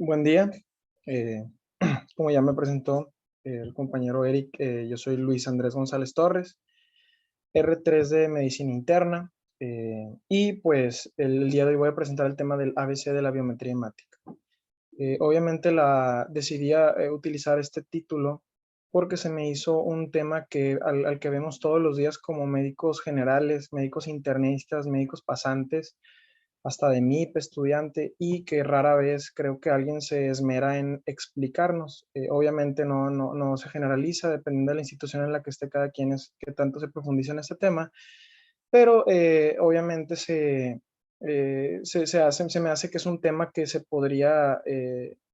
Buen día. Eh, Como ya me presentó el compañero Eric, yo soy Luis Andrés González Torres, R3 de Medicina Interna, y pues el día de hoy voy a presentar el tema del ABC de la biometría hemática. Obviamente decidí utilizar este título porque se me hizo un tema al que vemos todos los días como médicos generales, médicos internistas, médicos pasantes, hasta de MIP, estudiante, y que rara vez creo que alguien se esmera en explicarnos. Obviamente no se generaliza, dependiendo de la institución en la que esté cada quien, es que tanto se profundiza en este tema, pero obviamente se me hace que es un tema que se podría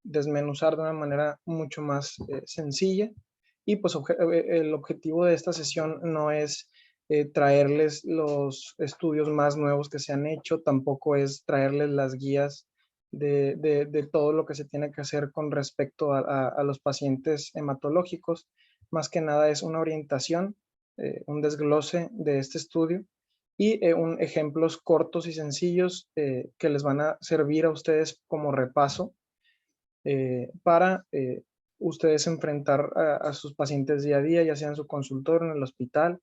desmenuzar de una manera mucho más sencilla. Y pues el objetivo de esta sesión no es traerles los estudios más nuevos que se han hecho, tampoco es traerles las guías de todo lo que se tiene que hacer con respecto a los pacientes hematológicos. Más que nada es una orientación, un desglose de este estudio y ejemplos cortos y sencillos que les van a servir a ustedes como repaso para ustedes enfrentar a sus pacientes día a día, ya sea en su consultorio, en el hospital.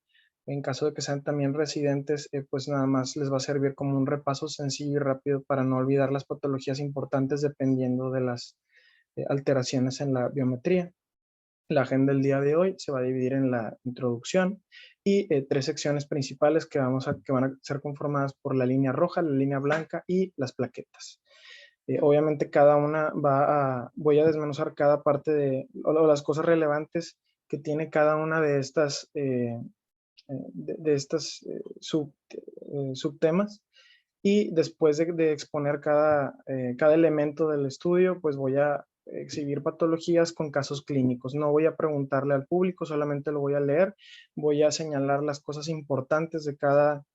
En caso de que sean también residentes, pues nada más les va a servir como un repaso sencillo y rápido para no olvidar las patologías importantes dependiendo de las alteraciones en la biometría. La agenda del día de hoy se va a dividir en la introducción y tres secciones principales que van a ser conformadas por la línea roja, la línea blanca y las plaquetas. Obviamente voy a desmenuzar cada parte o las cosas relevantes que tiene cada una de estas, subtemas. Y después de exponer cada elemento del estudio, pues voy a exhibir patologías con casos clínicos. No voy a preguntarle al público, solamente lo voy a leer. Voy a señalar las cosas importantes de cada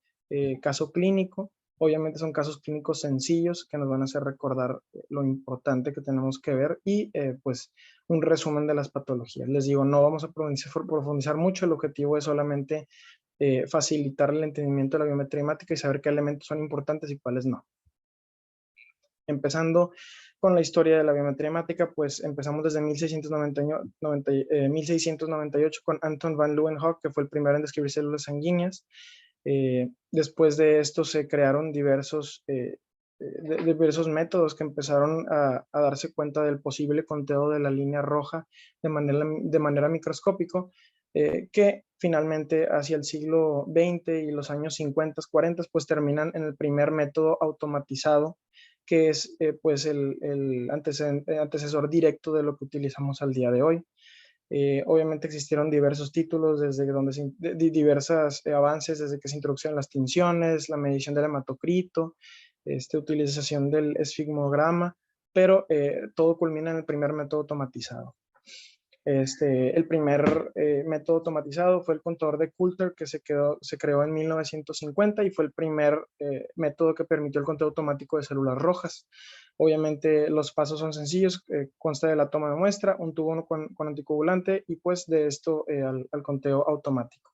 caso clínico. Obviamente son casos clínicos sencillos que nos van a hacer recordar lo importante que tenemos que ver y pues un resumen de las patologías. Les digo, no vamos a profundizar mucho, el objetivo es solamente facilitar el entendimiento de la biometría hemática y saber qué elementos son importantes y cuáles no. Empezando con la historia de la biometría hemática, pues empezamos desde 1698 con Anton van Leeuwenhoek, que fue el primero en describir células sanguíneas. Después de esto se crearon diversos métodos que empezaron a darse cuenta del posible conteo de la línea roja de manera microscópica, que finalmente hacia el siglo XX y los años 50, 40, pues terminan en el primer método automatizado, que es pues el antecesor directo de lo que utilizamos al día de hoy. Obviamente existieron diversos títulos, diversos avances, desde que se introdujeron las tinciones, la medición del hematocrito, utilización del esfigmograma, pero todo culmina en el primer método automatizado. El primer método automatizado fue el contador de Coulter, que se creó en 1950 y fue el primer método que permitió el conteo automático de células rojas. Obviamente los pasos son sencillos, consta de la toma de muestra, un tubo con anticoagulante y pues de esto al conteo automático.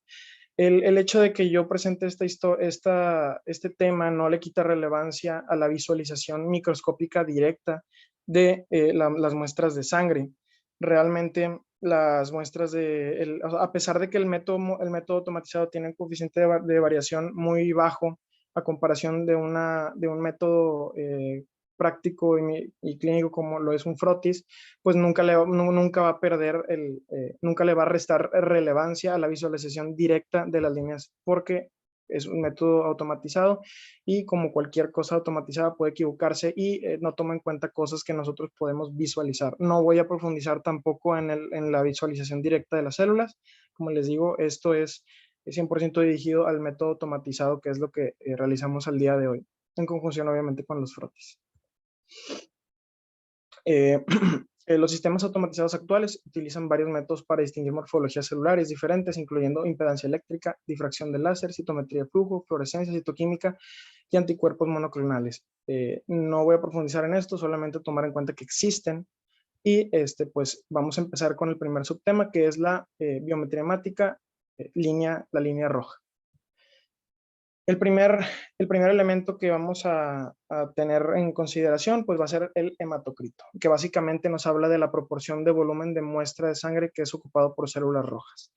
El hecho de que yo presente este tema no le quita relevancia a la visualización microscópica directa de las muestras de sangre. Realmente las muestras a pesar de que el método automatizado tiene un coeficiente de variación muy bajo a comparación de un método práctico y clínico como lo es un frotis, pues nunca va a perder nunca le va a restar relevancia a la visualización directa de las líneas, porque es un método automatizado y como cualquier cosa automatizada puede equivocarse y no toma en cuenta cosas que nosotros podemos visualizar. No voy a profundizar tampoco en la visualización directa de las células. Como les digo, esto es 100% dirigido al método automatizado, que es lo que realizamos al día de hoy, en conjunción obviamente con los frotis. Los sistemas automatizados actuales utilizan varios métodos para distinguir morfologías celulares diferentes, incluyendo impedancia eléctrica, difracción de láser, citometría de flujo, fluorescencia, citoquímica y anticuerpos monoclonales. No voy a profundizar en esto, solamente tomar en cuenta que existen. Y pues vamos a empezar con el primer subtema, que es la biometría hemática, la línea roja. El primer, el primer elemento que vamos a tener en consideración pues va a ser el hematocrito, que básicamente nos habla de la proporción de volumen de muestra de sangre que es ocupado por células rojas.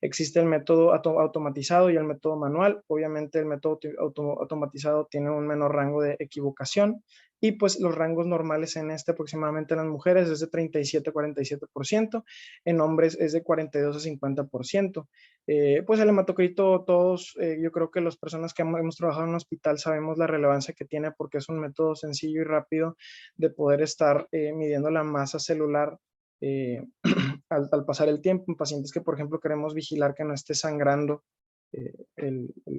Existe el método automatizado y el método manual. Obviamente el método automatizado tiene un menor rango de equivocación y pues los rangos normales en este aproximadamente en las mujeres es de 37 a 47%, en hombres es de 42 a 50%. Pues el hematocrito, todos, yo creo que las personas que hemos trabajado en un hospital sabemos la relevancia que tiene porque es un método sencillo y rápido de poder estar midiendo la masa celular eh, al pasar el tiempo en pacientes que, por ejemplo, queremos vigilar que no esté sangrando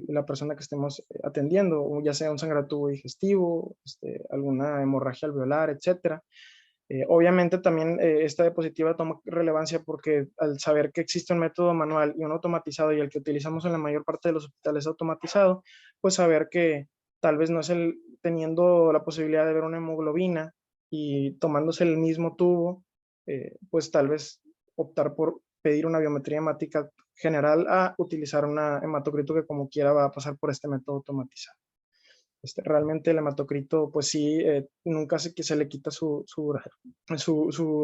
la persona que estemos atendiendo, ya sea un sangrado digestivo, alguna hemorragia alveolar, etcétera. Obviamente también esta diapositiva toma relevancia porque al saber que existe un método manual y un automatizado y el que utilizamos en la mayor parte de los hospitales automatizado, pues saber que tal vez no es teniendo la posibilidad de ver una hemoglobina y tomándose el mismo tubo, pues tal vez optar por pedir una biometría hemática general a utilizar una hematocrito que como quiera va a pasar por este método automatizado. Realmente el hematocrito, pues sí, nunca se le quita su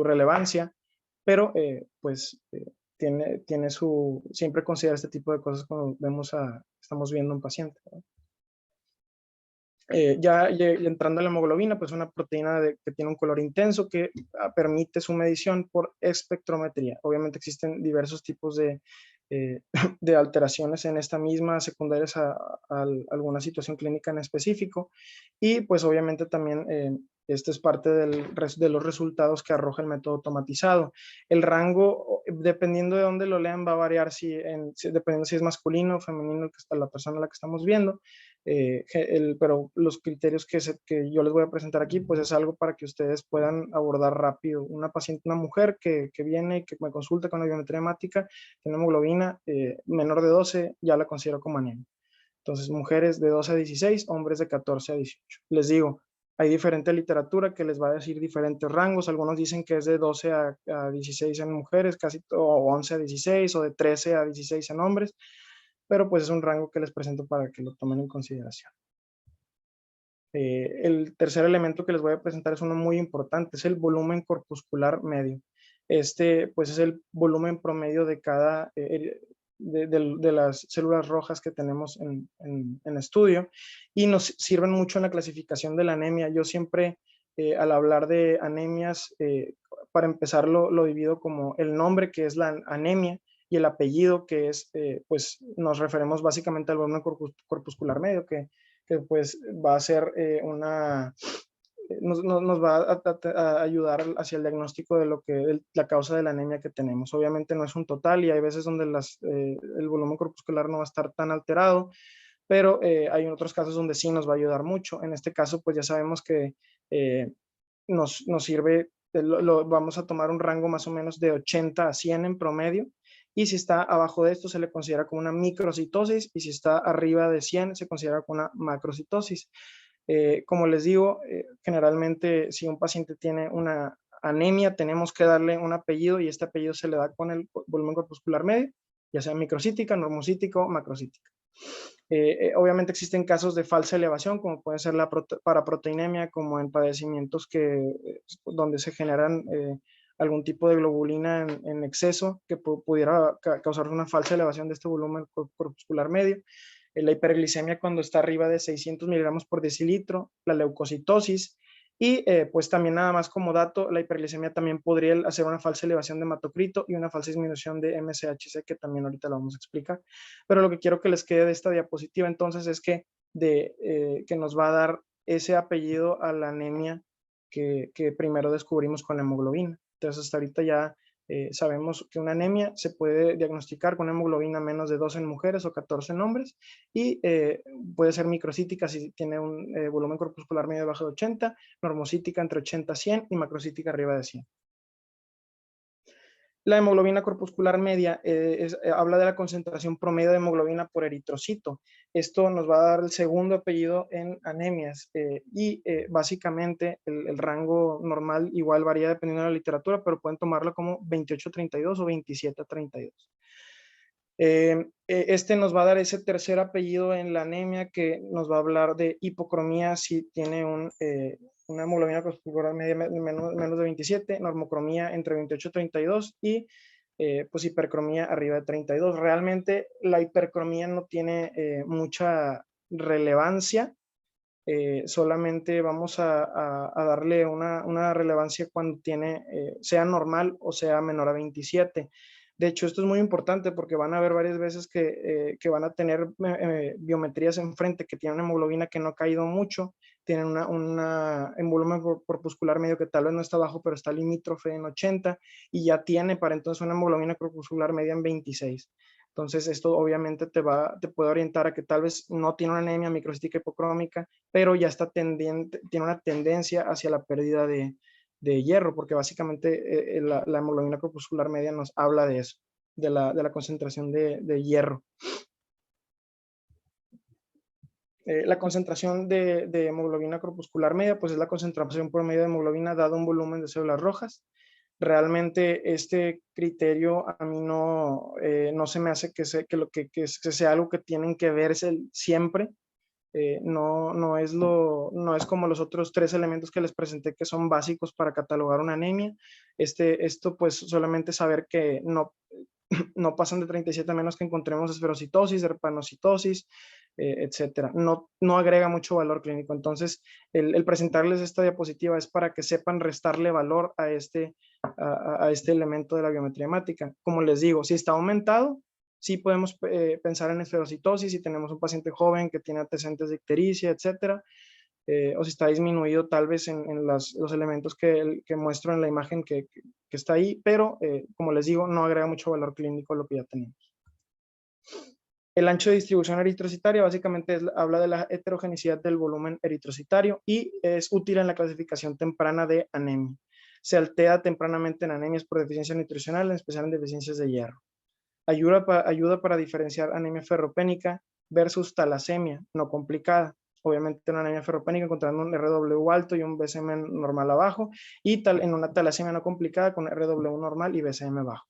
relevancia, pero pues tiene siempre considera este tipo de cosas cuando estamos viendo un paciente, ¿no? Ya entrando a la hemoglobina, pues una proteína que tiene un color intenso que permite su medición por espectrometría. Obviamente existen diversos tipos eh, de alteraciones en esta misma, secundarias a alguna situación clínica en específico. Y pues obviamente también este es parte de los resultados que arroja el método automatizado. El rango, dependiendo de dónde lo lean, va a variar dependiendo si es masculino o femenino la persona a la que estamos viendo. Pero los criterios que yo les voy a presentar aquí, pues es algo para que ustedes puedan abordar rápido. Una paciente, una mujer que viene y que me consulta con la biometría hemática, tiene hemoglobina menor de 12, ya la considero como anemia. Entonces, mujeres de 12 a 16, hombres de 14 a 18. Les digo, hay diferente literatura que les va a decir diferentes rangos. Algunos dicen que es de 12 a 16 en mujeres, o 11 a 16, o de 13 a 16 en hombres, pero pues es un rango que les presento para que lo tomen en consideración. El tercer elemento que les voy a presentar es uno muy importante, es el volumen corpuscular medio. Pues es el volumen promedio de cada de las células rojas que tenemos en estudio y nos sirven mucho en la clasificación de la anemia. Yo siempre, al hablar de anemias, para empezar lo divido como el nombre, que es la anemia, y el apellido, que es, pues nos referimos básicamente al volumen corpuscular medio, que pues va a ser nos va a ayudar hacia el diagnóstico de la causa de la anemia que tenemos. Obviamente no es un total y hay veces donde el volumen corpuscular no va a estar tan alterado, pero hay otros casos donde sí nos va a ayudar mucho. En este caso, pues ya sabemos que nos sirve, vamos a tomar un rango más o menos de 80 a 100 en promedio, y si está abajo de esto se le considera como una microcitosis, y si está arriba de 100 se considera como una macrocitosis. Como les digo, generalmente si un paciente tiene una anemia, tenemos que darle un apellido y este apellido se le da con el volumen corpuscular medio, ya sea microcítica, normocítica o macrocítica. Obviamente existen casos de falsa elevación, como puede ser la paraproteinemia, como en padecimientos donde se generan algún tipo de globulina en exceso que pudiera causar una falsa elevación de este volumen corpuscular medio. La hiperglicemia cuando está arriba de 600 miligramos por decilitro, la leucocitosis, y pues también nada más como dato, la hiperglicemia también podría hacer una falsa elevación de hematocrito y una falsa disminución de MSHC, que también ahorita lo vamos a explicar. Pero lo que quiero que les quede de esta diapositiva entonces es que nos va a dar ese apellido a la anemia que primero descubrimos con la hemoglobina. Entonces hasta ahorita ya sabemos que una anemia se puede diagnosticar con hemoglobina menos de 2 en mujeres o 14 en hombres, y puede ser microcítica si tiene un volumen corpuscular medio bajo de 80, normocítica entre 80 y 100 y macrocítica arriba de 100. La hemoglobina corpuscular media habla de la concentración promedio de hemoglobina por eritrocito. Esto nos va a dar el segundo apellido en anemias y básicamente el rango normal igual varía dependiendo de la literatura, pero pueden tomarlo como 28-32 o 27-32. Este nos va a dar ese tercer apellido en la anemia que nos va a hablar de hipocromía si tiene una hemoglobina corporal media menos de 27, normocromía entre 28 y 32 y pues hipercromía arriba de 32. Realmente la hipercromía no tiene mucha relevancia, solamente vamos a darle una relevancia cuando tiene, sea normal o sea menor a 27. De hecho, esto es muy importante porque van a haber varias veces que van a tener biometrías enfrente que tienen una hemoglobina que no ha caído mucho, tienen un volumen corpuscular medio que tal vez no está bajo, pero está limítrofe en 80 y ya tiene para entonces una hemoglobina corpuscular media en 26. Entonces, esto obviamente te puede orientar a que tal vez no tiene una anemia microcítica hipocrómica, pero ya está tiene una tendencia hacia la pérdida de hierro, porque básicamente la hemoglobina corpuscular media nos habla de eso, de la concentración de hierro. La concentración de hemoglobina corpuscular media, pues es la concentración promedio de hemoglobina dado un volumen de células rojas. Realmente este criterio a mí no se me hace que sea algo que tienen que verse siempre. No es como los otros tres elementos que les presenté que son básicos para catalogar una anemia. Esto pues solamente saber que no pasan de 37 a menos que encontremos esferocitosis, derpanocitosis, etcétera. No agrega mucho valor clínico. Entonces, el presentarles esta diapositiva es para que sepan restarle valor a este elemento de la biometría hemática. Como les digo, si está aumentado, sí podemos pensar en esferocitosis si tenemos un paciente joven que tiene antecedentes de ictericia, etcétera. O si está disminuido tal vez en los elementos que muestro en la imagen que está ahí, pero como les digo, no agrega mucho valor clínico lo que ya tenemos. El ancho de distribución eritrocitaria básicamente habla de la heterogenicidad del volumen eritrocitario y es útil en la clasificación temprana de anemia. Se altera tempranamente en anemias por deficiencia nutricional, en especial en deficiencias de hierro. Ayuda para diferenciar anemia ferropénica versus talasemia no complicada. Obviamente una anemia ferropénica encontrando un RW alto y un BCM normal abajo, y en una talasemia no complicada con RW normal y BCM bajo.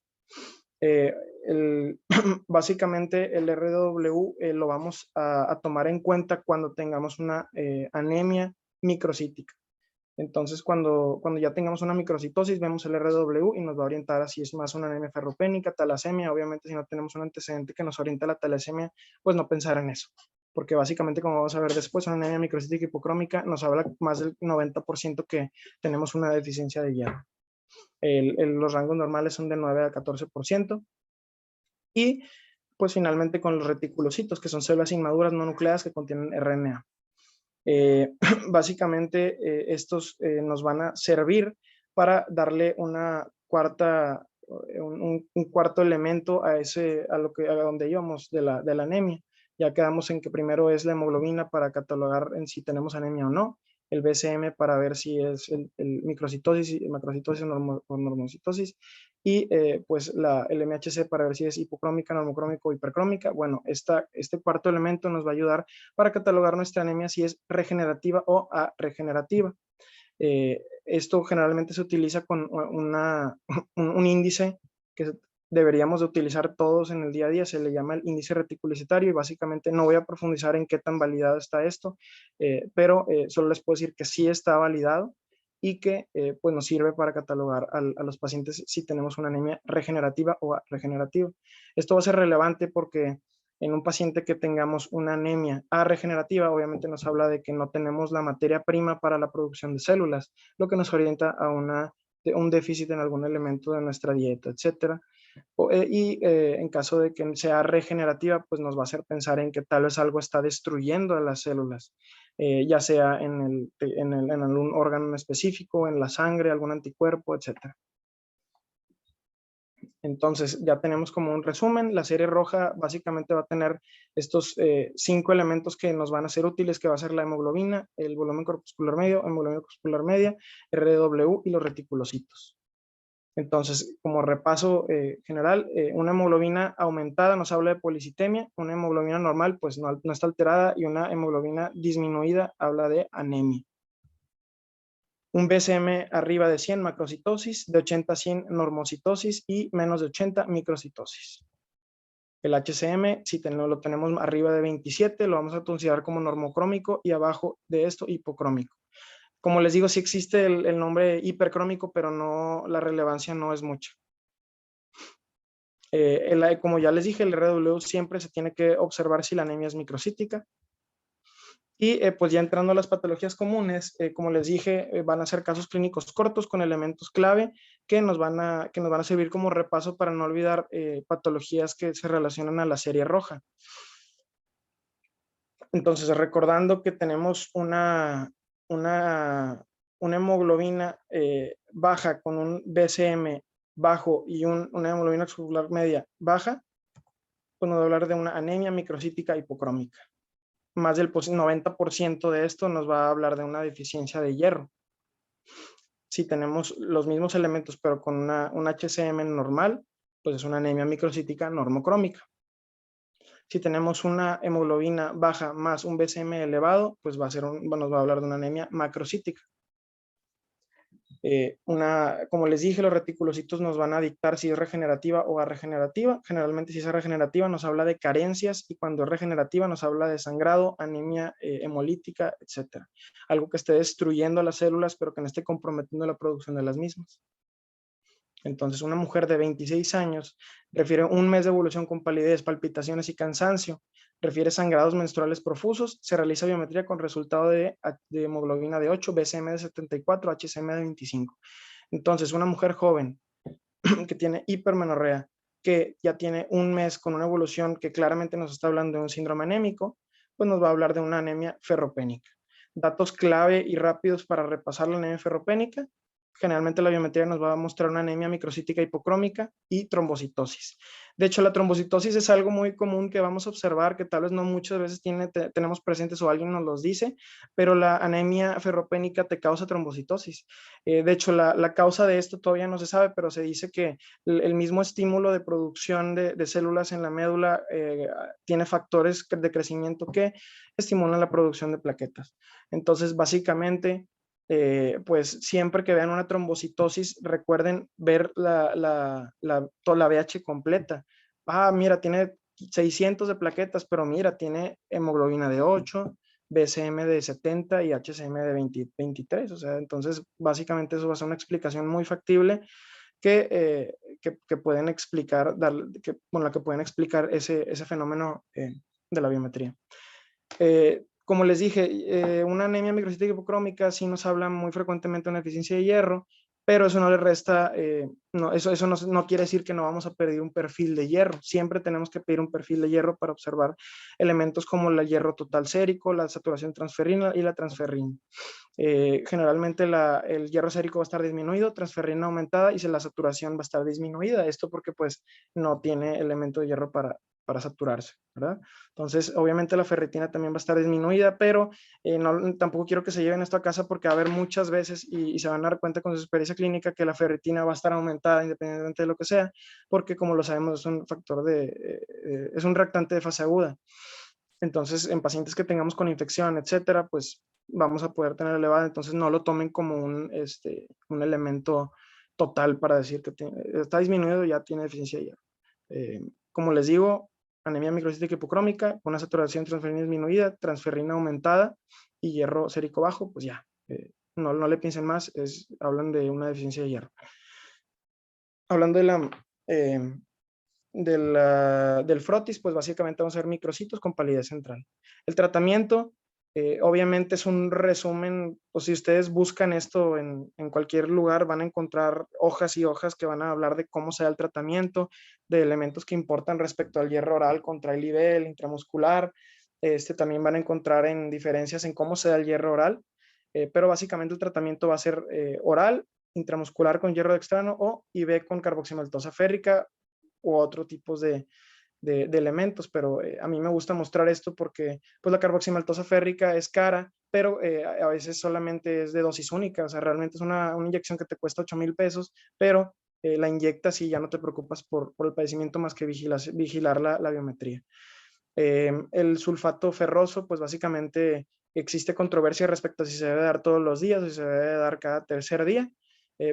Básicamente el RW lo vamos a tomar en cuenta cuando tengamos una anemia microcítica. Entonces, cuando ya tengamos una microcitosis, vemos el RW y nos va a orientar a si es más una anemia ferropénica, talasemia. Obviamente, si no tenemos un antecedente que nos oriente a la talasemia, pues no pensar en eso. Porque básicamente, como vamos a ver después, una anemia microcítica hipocrómica nos habla más del 90% que tenemos una deficiencia de hierro. Los rangos normales son de 9 a 14%. Y pues finalmente con los reticulocitos, que son células inmaduras no nucleadas que contienen RNA. Básicamente estos nos van a servir para darle un cuarto elemento a donde íbamos de la anemia. Ya quedamos en que primero es la hemoglobina para catalogar en si tenemos anemia o no, el BCM para ver si es el microcitosis, macrocitosis o normocitosis, y pues el MHC para ver si es hipocrómica, normocrómica o hipercrómica. Bueno, este cuarto elemento nos va a ayudar para catalogar nuestra anemia si es regenerativa o regenerativa. Esto generalmente se utiliza con un índice que deberíamos de utilizar todos en el día a día, se le llama el índice reticulicitario y básicamente no voy a profundizar en qué tan validado está esto, pero solo les puedo decir que sí está validado y que pues nos sirve para catalogar a los pacientes si tenemos una anemia regenerativa o regenerativa. Esto va a ser relevante porque en un paciente que tengamos una anemia regenerativa, obviamente nos habla de que no tenemos la materia prima para la producción de células, lo que nos orienta a un déficit en algún elemento de nuestra dieta, etcétera. En caso de que sea regenerativa, pues nos va a hacer pensar en que tal vez algo está destruyendo a las células, ya sea en algún órgano específico, en la sangre, algún anticuerpo, etcétera. Entonces ya tenemos como un resumen. La serie roja básicamente va a tener estos 5 elementos que nos van a ser útiles, que va a ser la hemoglobina, el volumen corpuscular medio, hemoglobina corpuscular media, RW y los reticulocitos. Entonces, como repaso general, una hemoglobina aumentada nos habla de policitemia, una hemoglobina normal pues no está alterada y una hemoglobina disminuida habla de anemia. Un BCM arriba de 100 macrocitosis, de 80 a 100 normocitosis y menos de 80 microcitosis. El HCM, si lo tenemos arriba de 27, lo vamos a considerar como normocrómico y abajo de esto hipocrómico. Como les digo, sí existe el nombre hipercrómico, pero no, la relevancia no es mucha. Como ya les dije, el RW siempre se tiene que observar si la anemia es microcítica. Y pues ya entrando a las patologías comunes, como les dije, van a ser casos clínicos cortos con elementos clave que nos van a servir como repaso para no olvidar patologías que se relacionan a la serie roja. Entonces, recordando que tenemos una hemoglobina baja con un BCM bajo y una hemoglobina extracelular media baja, pues nos va a hablar de una anemia microcítica hipocrómica. Más del 90% de esto nos va a hablar de una deficiencia de hierro. Si tenemos los mismos elementos pero con un HCM normal, pues es una anemia microcítica normocrómica. Si tenemos una hemoglobina baja más un BCM elevado, pues nos va a hablar de una anemia macrocítica. Como les dije, los reticulocitos nos van a dictar si es regenerativa o arregenerativa. Generalmente si es regenerativa nos habla de carencias y cuando es regenerativa nos habla de sangrado, anemia hemolítica, etc. Algo que esté destruyendo las células pero que no esté comprometiendo la producción de las mismas. Entonces, una mujer de 26 años refiere un mes de evolución con palidez, palpitaciones y cansancio, refiere sangrados menstruales profusos, se realiza biometría con resultado de hemoglobina de 8, BCM de 74, HCM de 25. Entonces, una mujer joven que tiene hipermenorrea, que ya tiene un mes con una evolución que claramente nos está hablando de un síndrome anémico, pues nos va a hablar de una anemia ferropénica. Datos clave y rápidos para repasar la anemia ferropénica. Generalmente la biometría nos va a mostrar una anemia microcítica hipocrómica y trombocitosis. De hecho, la trombocitosis es algo muy común que vamos a observar, que tal vez no muchas veces tenemos presentes o alguien nos los dice, pero la anemia ferropénica te causa trombocitosis. De hecho, la causa de esto todavía no se sabe, pero se dice que el mismo estímulo de producción de células en la médula tiene factores de crecimiento que estimulan la producción de plaquetas. Entonces, básicamente, pues siempre que vean una trombocitosis, recuerden ver toda la VH completa. Ah, mira, tiene 600 de plaquetas, pero mira, tiene hemoglobina de 8, BCM de 70 y HCM de 23. O sea, entonces básicamente eso va a ser una explicación muy factible que pueden explicar, con la que pueden explicar ese fenómeno de la biometría. Como les dije, una anemia microcítica hipocrómica sí nos habla muy frecuentemente de una deficiencia de hierro, pero eso no le resta, eso no quiere decir que no vamos a pedir un perfil de hierro. Siempre tenemos que pedir un perfil de hierro para observar elementos como el hierro total sérico, la saturación transferrina y la transferrina. Generalmente el hierro sérico va a estar disminuido, transferrina aumentada y la saturación va a estar disminuida. Esto porque pues no tiene elemento de hierro para saturarse, ¿verdad? Entonces, obviamente la ferritina también va a estar disminuida, pero tampoco quiero que se lleven esto a casa porque va a haber muchas veces y se van a dar cuenta con su experiencia clínica que la ferritina va a estar aumentada independientemente de lo que sea, porque como lo sabemos es un factor es un reactante de fase aguda. Entonces, en pacientes que tengamos con infección, etcétera, pues vamos a poder tener elevada. Entonces, no lo tomen como un elemento total para decir que está disminuido y ya tiene deficiencia de hierro. Como les digo, anemia microcítica hipocrómica, una saturación transferrina disminuida, transferrina aumentada y hierro sérico bajo, pues ya, no le piensen más, hablan de una deficiencia de hierro. Hablando del frotis, pues básicamente vamos a ver microcitos con palidez central. El tratamiento, obviamente es un resumen, o si ustedes buscan esto en cualquier lugar, van a encontrar hojas y hojas que van a hablar de cómo se da el tratamiento, de elementos que importan respecto al hierro oral contra el nivel intramuscular. También van a encontrar en diferencias en cómo se da el hierro oral, pero básicamente el tratamiento va a ser oral, intramuscular con hierro dextrano o IV con carboximaltosa férrica u otro tipos de elementos, pero a mí me gusta mostrar esto porque pues la carboximaltosa férrica es cara, pero a veces solamente es de dosis única, o sea, realmente es una inyección que te cuesta 8,000 pesos, pero la inyectas y ya no te preocupas por el padecimiento más que vigilar la biometría. El sulfato ferroso, pues básicamente existe controversia respecto a si se debe dar todos los días o si se debe dar cada tercer día.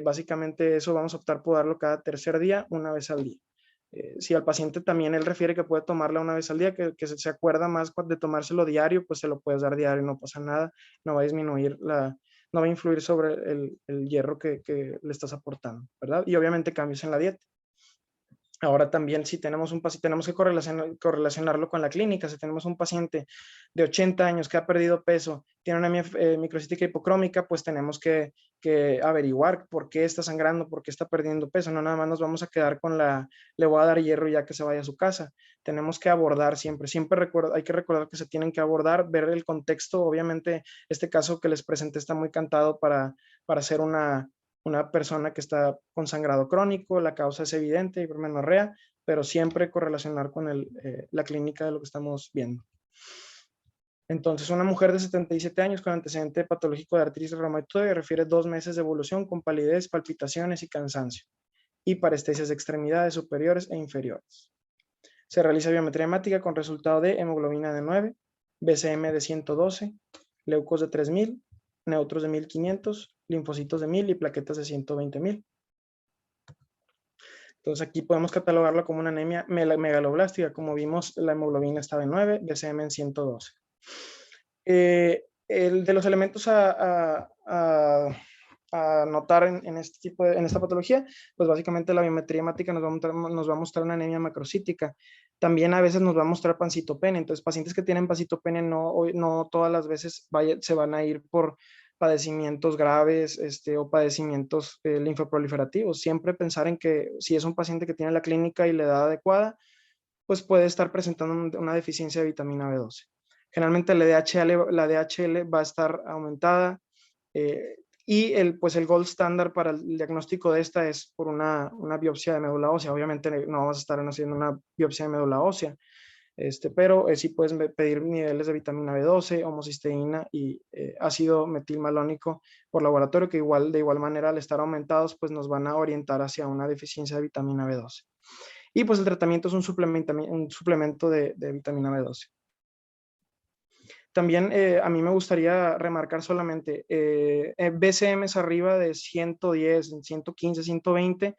Básicamente eso vamos a optar por darlo cada tercer día, una vez al día. Si al paciente también él refiere que puede tomarla una vez al día, que se acuerda más de tomárselo diario, pues se lo puedes dar diario, no pasa nada, no va a disminuir no va a influir sobre el hierro que le estás aportando, ¿verdad? Y obviamente cambios en la dieta. Ahora también si tenemos un paciente, tenemos que correlacionarlo con la clínica. Si tenemos un paciente de 80 años que ha perdido peso, tiene una anemia microcítica hipocrómica, pues tenemos que averiguar por qué está sangrando, por qué está perdiendo peso. No nada más nos vamos a quedar con le voy a dar hierro ya que se vaya a su casa. Tenemos que abordar siempre, hay que recordar que se tienen que abordar, ver el contexto. Obviamente este caso que les presenté está muy cantado para hacer una persona que está con sangrado crónico, la causa es evidente, hipermenorrea, pero siempre correlacionar con la clínica de lo que estamos viendo. Entonces, una mujer de 77 años con antecedente patológico de artritis reumatoide refiere 2 meses de evolución con palidez, palpitaciones y cansancio, y parestesias de extremidades superiores e inferiores. Se realiza biometría hemática con resultado de hemoglobina de 9, BCM de 112, leucos de 3000, neutros de 1500, linfocitos de 1000 y plaquetas de 120.000. Entonces aquí podemos catalogarlo como una anemia megaloblástica. Como vimos, la hemoglobina estaba en 9, BCM en 112. El de los elementos a notar en esta patología, pues básicamente la biometría hemática nos va a mostrar una anemia macrocítica. También a veces nos va a mostrar pancitopenia. Entonces, pacientes que tienen pancitopenia no todas las veces se van a ir por padecimientos graves o padecimientos linfoproliferativos. Siempre pensar en que si es un paciente que tiene la clínica y la edad adecuada, pues puede estar presentando una deficiencia de vitamina B12. Generalmente la DHL va a estar aumentada y el gold standard para el diagnóstico de esta es por una biopsia de médula ósea. Obviamente no vamos a estar haciendo una biopsia de médula ósea, pero sí puedes pedir niveles de vitamina B12, homocisteína y ácido metilmalónico por laboratorio, que de igual manera al estar aumentados, pues nos van a orientar hacia una deficiencia de vitamina B12. Y pues el tratamiento es un suplemento de vitamina B12. También a mí me gustaría remarcar solamente BCMs arriba de 110, 115, 120,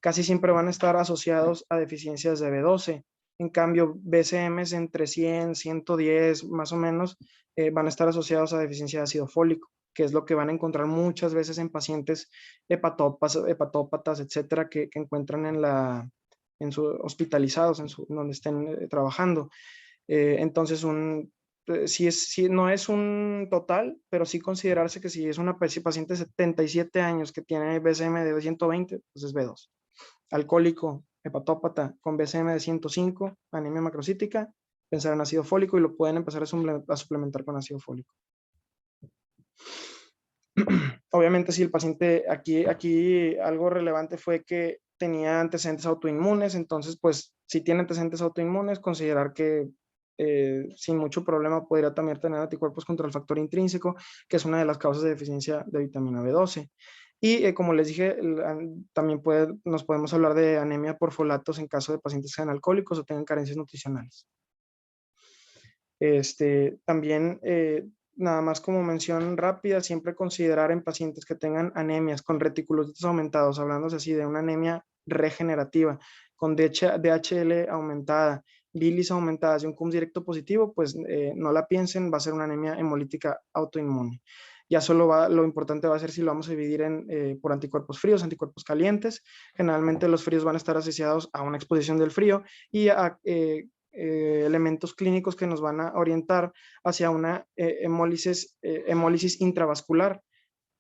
casi siempre van a estar asociados a deficiencias de B12. En cambio, BCMs entre 100, 110 más o menos van a estar asociados a deficiencia de ácido fólico, que es lo que van a encontrar muchas veces en pacientes hepatópatas, etcétera, que encuentran hospitalizados, donde estén trabajando. Entonces, no es un total, pero sí considerarse que si es una paciente de 77 años que tiene BCM de 120, pues es B2. Alcohólico, hepatópata con BCM de 105, anemia macrocítica, pensar en ácido fólico y lo pueden empezar a suplementar con ácido fólico. Obviamente, si el paciente, aquí algo relevante fue que tenía antecedentes autoinmunes, entonces, pues, si tiene antecedentes autoinmunes, considerar que sin mucho problema podría también tener anticuerpos contra el factor intrínseco, que es una de las causas de deficiencia de vitamina B12. Y como les dije, también nos podemos hablar de anemia por folatos en caso de pacientes que sean alcohólicos o tengan carencias nutricionales. También, nada más como mención rápida, siempre considerar en pacientes que tengan anemias con reticulocitos aumentados, hablando así de una anemia regenerativa, con DHL aumentada, bilis aumentadas y un CUMS directo positivo, pues no la piensen, va a ser una anemia hemolítica autoinmune. Ya lo importante va a ser si lo vamos a dividir por anticuerpos fríos, anticuerpos calientes. Generalmente los fríos van a estar asociados a una exposición del frío y a elementos clínicos que nos van a orientar hacia una hemólisis intravascular.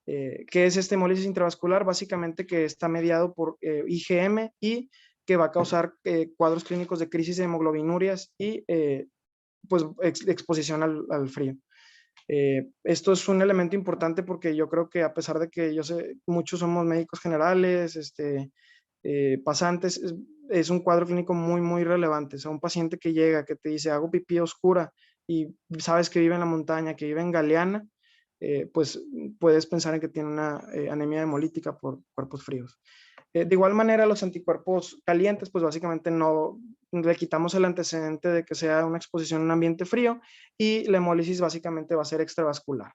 ¿Qué es esta hemólisis intravascular? Básicamente que está mediado por IgM y que va a causar cuadros clínicos de crisis de hemoglobinurias y pues exposición al frío. Esto es un elemento importante porque yo creo que a pesar de que yo sé, muchos somos médicos generales, pasantes, es un cuadro clínico muy, muy relevante. O sea, un paciente que llega, que te dice, hago pipí oscura y sabes que vive en la montaña, que vive en Galeana, pues puedes pensar en que tiene una anemia hemolítica por cuerpos fríos. De igual manera, los anticuerpos calientes, pues básicamente no le quitamos el antecedente de que sea una exposición en un ambiente frío y la hemólisis básicamente va a ser extravascular.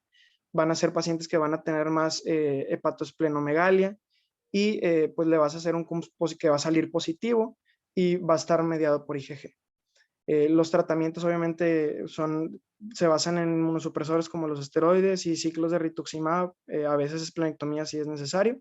Van a ser pacientes que van a tener más hepatosplenomegalia y pues le vas a hacer un CUMS que va a salir positivo y va a estar mediado por IgG. Los tratamientos obviamente se basan en inmunosupresores como los esteroides y ciclos de rituximab, a veces esplenectomía si es necesario,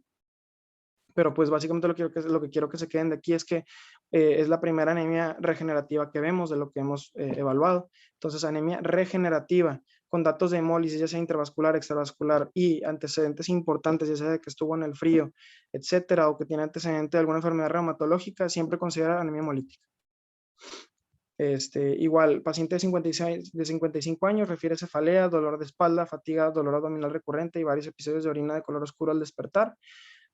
pero pues básicamente lo que quiero que se queden de aquí es que es la primera anemia regenerativa que vemos de lo que hemos evaluado. Entonces, anemia regenerativa con datos de hemólisis, ya sea intravascular, extravascular y antecedentes importantes, ya sea de que estuvo en el frío, etcétera, o que tiene antecedente de alguna enfermedad reumatológica, siempre considera anemia hemolítica. Igual, paciente de 55 años, refiere cefalea, dolor de espalda, fatiga, dolor abdominal recurrente y varios episodios de orina de color oscuro al despertar.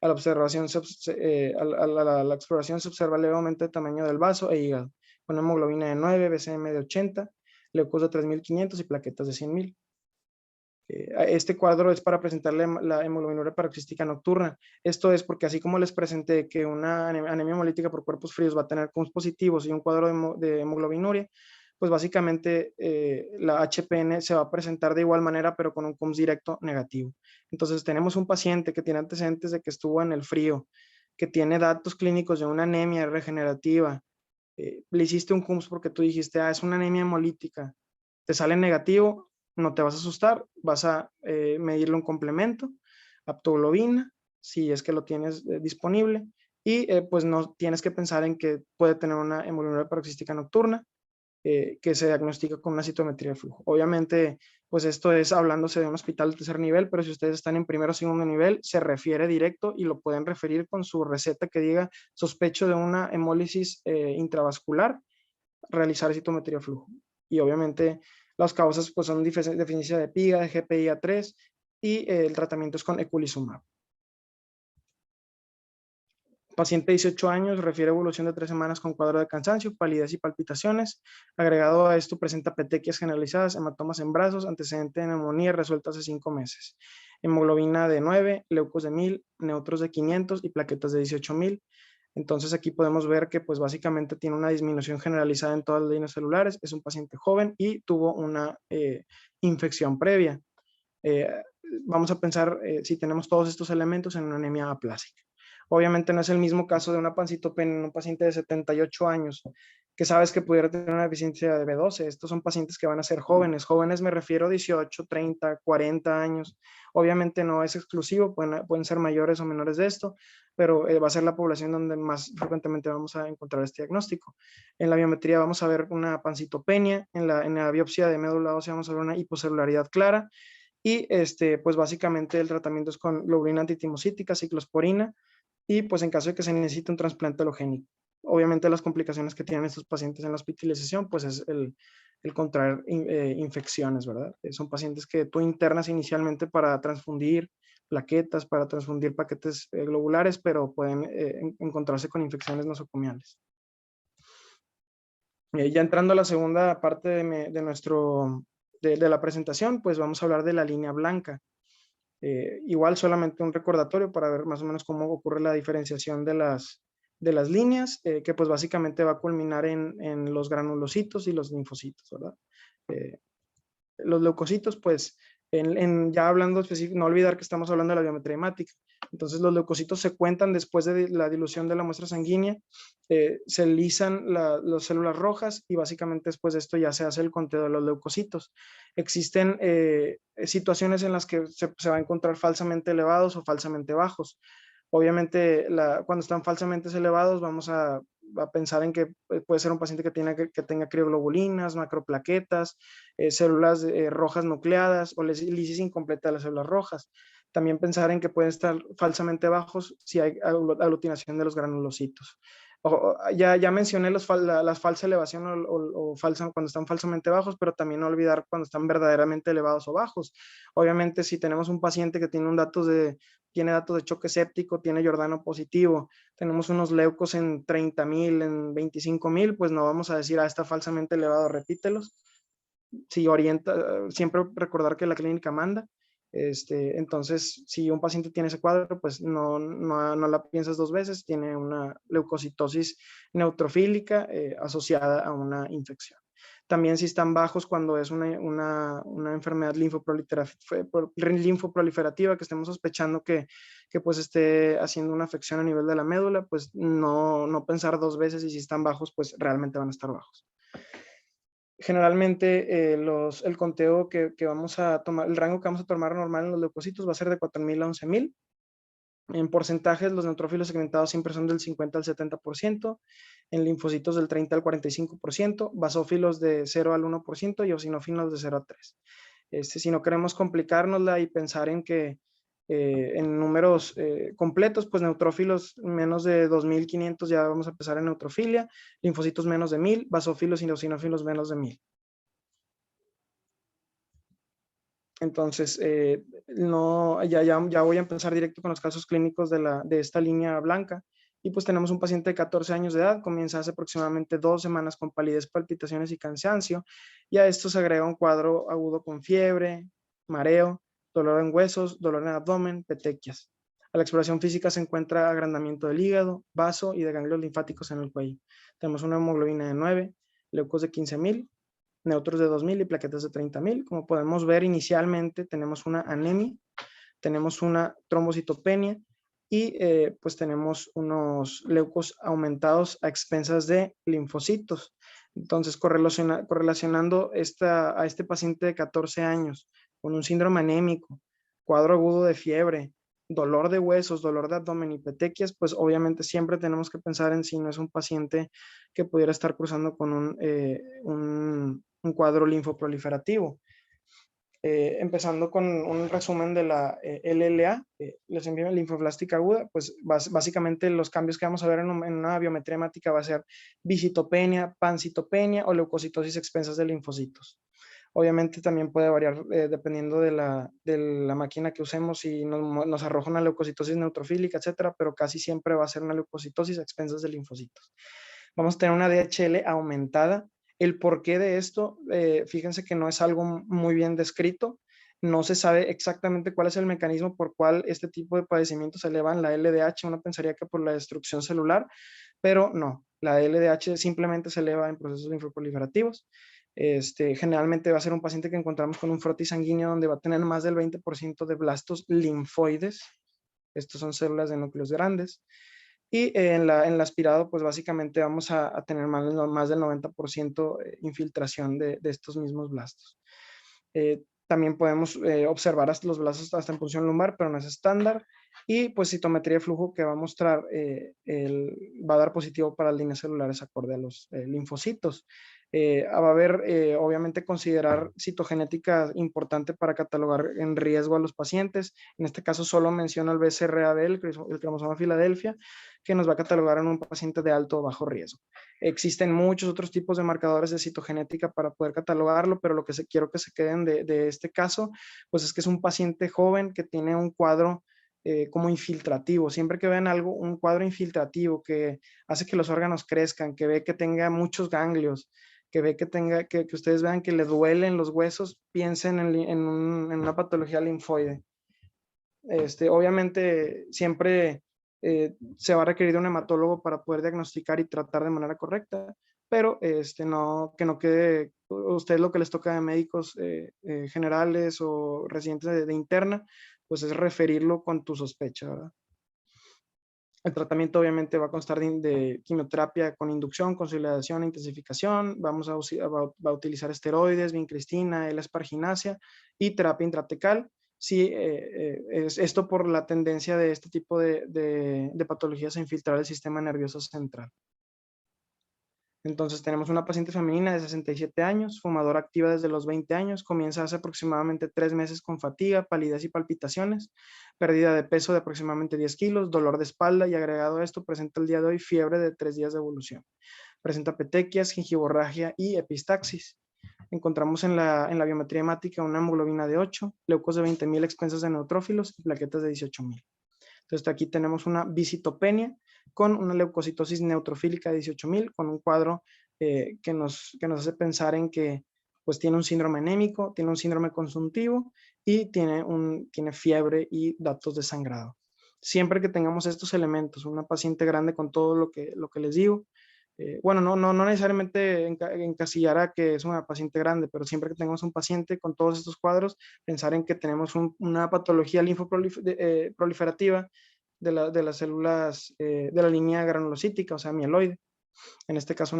A la observación, la exploración se observa leve aumento de tamaño del vaso e hígado, con hemoglobina de 9, BCM de 80, leucos de 3.500 y plaquetas de 100.000. Este cuadro es para presentarle la hemoglobinuria paroxística nocturna. Esto es porque así como les presenté que una anemia hemolítica por cuerpos fríos va a tener CUMS positivos y un cuadro de hemoglobinuria, pues básicamente la HPN se va a presentar de igual manera, pero con un CUMS directo negativo. Entonces tenemos un paciente que tiene antecedentes de que estuvo en el frío, que tiene datos clínicos de una anemia regenerativa. Le hiciste un CUMS porque tú dijiste, es una anemia hemolítica. Te sale negativo, no te vas a asustar, vas a medirle un complemento, aptoglobina, si es que lo tienes disponible, y pues no tienes que pensar en que puede tener una hemoglobinuria paroxística nocturna, que se diagnostica con una citometría de flujo. Obviamente, pues esto es hablándose de un hospital de tercer nivel, pero si ustedes están en primero o segundo nivel, se refiere directo y lo pueden referir con su receta que diga sospecho de una hemólisis intravascular, realizar citometría de flujo. Y obviamente las causas pues son deficiencia de PIGA, de GPIA3 y el tratamiento es con eculizumab. Paciente de 18 años, refiere evolución de 3 semanas con cuadro de cansancio, palidez y palpitaciones. Agregado a esto, presenta petequias generalizadas, hematomas en brazos, antecedente de neumonía resuelta hace 5 meses. Hemoglobina de 9, leucos de 1000, neutros de 500 y plaquetas de 18.000. Entonces aquí podemos ver que pues básicamente tiene una disminución generalizada en todas las líneas celulares. Es un paciente joven y tuvo una infección previa. Eh, Vamos a pensar si tenemos todos estos elementos en una anemia aplásica. Obviamente no es el mismo caso de una pancitopenia en un paciente de 78 años que sabes que pudiera tener una deficiencia de B12. Estos son pacientes que van a ser jóvenes. Jóvenes me refiero a 18, 30, 40 años. Obviamente no es exclusivo, pueden ser mayores o menores de esto, pero va a ser la población donde más frecuentemente vamos a encontrar este diagnóstico. En la biometría vamos a ver una pancitopenia, en la biopsia de médula ósea vamos a ver una hipocelularidad clara, y pues básicamente el tratamiento es con globulina antitimocítica, ciclosporina, y pues en caso de que se necesite un trasplante halogénico. Obviamente las complicaciones que tienen estos pacientes en la hospitalización, pues es el contraer infecciones, ¿verdad? Son pacientes que tú internas inicialmente para transfundir plaquetas, para transfundir paquetes globulares, pero pueden encontrarse con infecciones nosocomiales. Ya entrando a la segunda parte de la presentación, pues vamos a hablar de la línea blanca. Igual solamente un recordatorio para ver más o menos cómo ocurre la diferenciación de las líneas, que pues básicamente va a culminar en los granulocitos y los linfocitos, ¿verdad? Los leucocitos, pues, ya hablando específico, no olvidar que estamos hablando de la biometría hemática. Entonces, los leucocitos se cuentan después de la dilución de la muestra sanguínea, se lisan las células rojas y básicamente después de esto ya se hace el conteo de los leucocitos. Existen situaciones en las que se va a encontrar falsamente elevados o falsamente bajos. Obviamente, cuando están falsamente elevados, vamos a pensar en que puede ser un paciente que tenga crioglobulinas, macroplaquetas, células rojas nucleadas o lisis incompleta de las células rojas. También pensar en que pueden estar falsamente bajos si hay aglutinación de los granulocitos. Ya mencioné las falsas elevación o cuando están falsamente bajos, pero también no olvidar cuando están verdaderamente elevados o bajos. Obviamente, si tenemos un paciente que tiene tiene datos de choque séptico, tiene Giordano positivo, tenemos unos leucos en 30.000, en 25.000, pues no vamos a decir, está falsamente elevado, repítelos. Si orienta, siempre recordar que la clínica manda. Entonces, si un paciente tiene ese cuadro, pues no la piensas dos veces, tiene una leucocitosis neutrofílica asociada a una infección. También si están bajos cuando es una enfermedad linfoproliferativa que estemos sospechando que pues esté haciendo una afección a nivel de la médula, pues no pensar dos veces, y si están bajos, pues realmente van a estar bajos. Generalmente el conteo que vamos a tomar, el rango que vamos a tomar normal en los leucocitos va a ser de 4.000 a 11.000. En porcentajes, los neutrófilos segmentados siempre son del 50 al 70%, en linfocitos del 30 al 45%, basófilos de 0 al 1% y eosinófilos de 0 a 3. Si no queremos complicárnosla y pensar en que en números completos, pues neutrófilos menos de 2.500 ya vamos a empezar en neutrofilia, linfocitos menos de 1.000, basófilos y eosinófilos menos de 1.000. Entonces, no, ya voy a empezar directo con los casos clínicos de esta línea blanca. Y pues tenemos un paciente de 14 años de edad, comienza hace aproximadamente 2 semanas con palidez, palpitaciones y cansancio. Y a esto se agrega un cuadro agudo con fiebre, mareo, dolor en huesos, dolor en abdomen, petequias. A la exploración física se encuentra agrandamiento del hígado, vaso y de ganglios linfáticos en el cuello. Tenemos una hemoglobina de 9, leucos de 15.000, neutros de 2.000 y plaquetas de 30.000. Como podemos ver, inicialmente tenemos una anemia, tenemos una trombocitopenia y pues tenemos unos leucos aumentados a expensas de linfocitos. Entonces, correlacionando a este paciente de 14 años con un síndrome anémico, cuadro agudo de fiebre, dolor de huesos, dolor de abdomen y petequias, pues obviamente siempre tenemos que pensar en si no es un paciente que pudiera estar cruzando con un cuadro linfoproliferativo. Empezando con un resumen de la LLA, leucemia linfoblástica aguda, pues básicamente los cambios que vamos a ver en una biometría hemática va a ser visitopenia, pancitopenia o leucocitosis expensas de linfocitos. Obviamente también puede variar dependiendo de la máquina que usemos, si nos arroja una leucocitosis neutrofílica, etcétera, pero casi siempre va a ser una leucocitosis a expensas de linfocitos. Vamos a tener una DHL aumentada. El porqué de esto, fíjense que no es algo muy bien descrito. No se sabe exactamente cuál es el mecanismo por cual este tipo de padecimientos elevan la LDH. Uno pensaría que por la destrucción celular, pero no. La LDH simplemente se eleva en procesos linfoproliferativos. Generalmente va a ser un paciente que encontramos con un frotis sanguíneo donde va a tener más del 20% de blastos linfoides. Estos son células de núcleos grandes. Y en el aspirado, pues básicamente vamos a tener más del 90% infiltración de estos mismos blastos. También podemos observar hasta los blastos hasta en punción lumbar, pero no es estándar. Y pues citometría de flujo que va a mostrar, va a dar positivo para las líneas celulares acorde a los linfocitos. Va a haber, obviamente, considerar citogenética importante para catalogar en riesgo a los pacientes. En este caso solo menciono el BCR-ABL, el cromosoma Filadelfia, que nos va a catalogar en un paciente de alto o bajo riesgo. Existen muchos otros tipos de marcadores de citogenética para poder catalogarlo, pero lo que quiero que se queden de este caso, pues es que es un paciente joven que tiene un cuadro como infiltrativo. Siempre que vean algo, un cuadro infiltrativo que hace que los órganos crezcan, que ve que tenga muchos ganglios, que ve que ustedes vean que le duelen los huesos, piensen en una patología linfoide. Obviamente siempre se va a requerir de un hematólogo para poder diagnosticar y tratar de manera correcta, pero que no quede usted lo que les toca de médicos generales o residentes de interna, pues es referirlo con tu sospecha, ¿verdad? El tratamiento obviamente va a constar de quimioterapia con inducción, consolidación, intensificación. Vamos va a utilizar esteroides, vincristina, L-esparginasia y terapia intratecal. Sí, es esto por la tendencia de este tipo de patologías a infiltrar el sistema nervioso central. Entonces tenemos una paciente femenina de 67 años, fumadora activa desde los 20 años, comienza hace aproximadamente 3 meses con fatiga, palidez y palpitaciones, pérdida de peso de aproximadamente 10 kilos, dolor de espalda y agregado a esto presenta el día de hoy fiebre de 3 días de evolución. Presenta petequias, gingivorragia y epistaxis. Encontramos en la biometría hemática una hemoglobina de 8, leucos de 20.000 expensas de neutrófilos y plaquetas de 18.000. Entonces aquí tenemos una visitopenia con una leucocitosis neutrofílica de 18.000, con un cuadro que nos hace pensar en que pues tiene un síndrome anémico, tiene un síndrome consuntivo y tiene fiebre y datos de sangrado. Siempre que tengamos estos elementos, una paciente grande con todo lo que les digo, bueno, no necesariamente encasillar a que es una paciente grande, pero siempre que tengamos un paciente con todos estos cuadros, pensar en que tenemos una patología linfoproliferativa de las células de la línea granulocítica, o sea, mieloide, en este caso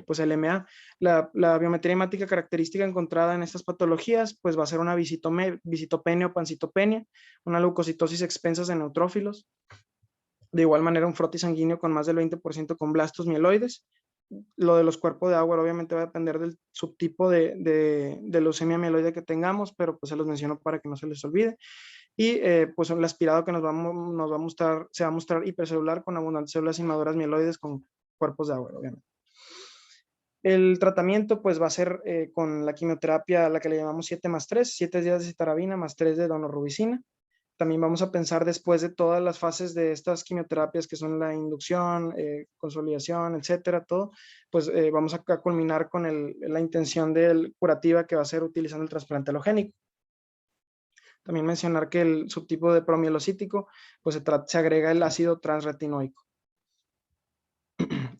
pues LMA. La biometría hemática característica encontrada en estas patologías, pues va a ser una visitopenia o pancitopenia, una leucocitosis expensa de neutrófilos, de igual manera un frotis sanguíneo con más del 20% con blastos mieloides. Lo de los cuerpos de agua obviamente va a depender del subtipo de leucemia mieloide que tengamos, pero pues se los menciono para que no se les olvide. Y pues el aspirado que nos va a mostrar, se va a mostrar hipercelular con abundantes células inmaduras mieloides con cuerpos de agua, obviamente. El tratamiento pues va a ser con la quimioterapia, la que le llamamos 7+3, 7 días de citarabina más 3 de donorubicina. También vamos a pensar después de todas las fases de estas quimioterapias que son la inducción, consolidación, etcétera, todo, pues vamos a culminar con la intención del curativa que va a ser utilizando el trasplante halogénico. También mencionar que el subtipo de promielocítico, pues se agrega el ácido transretinoico.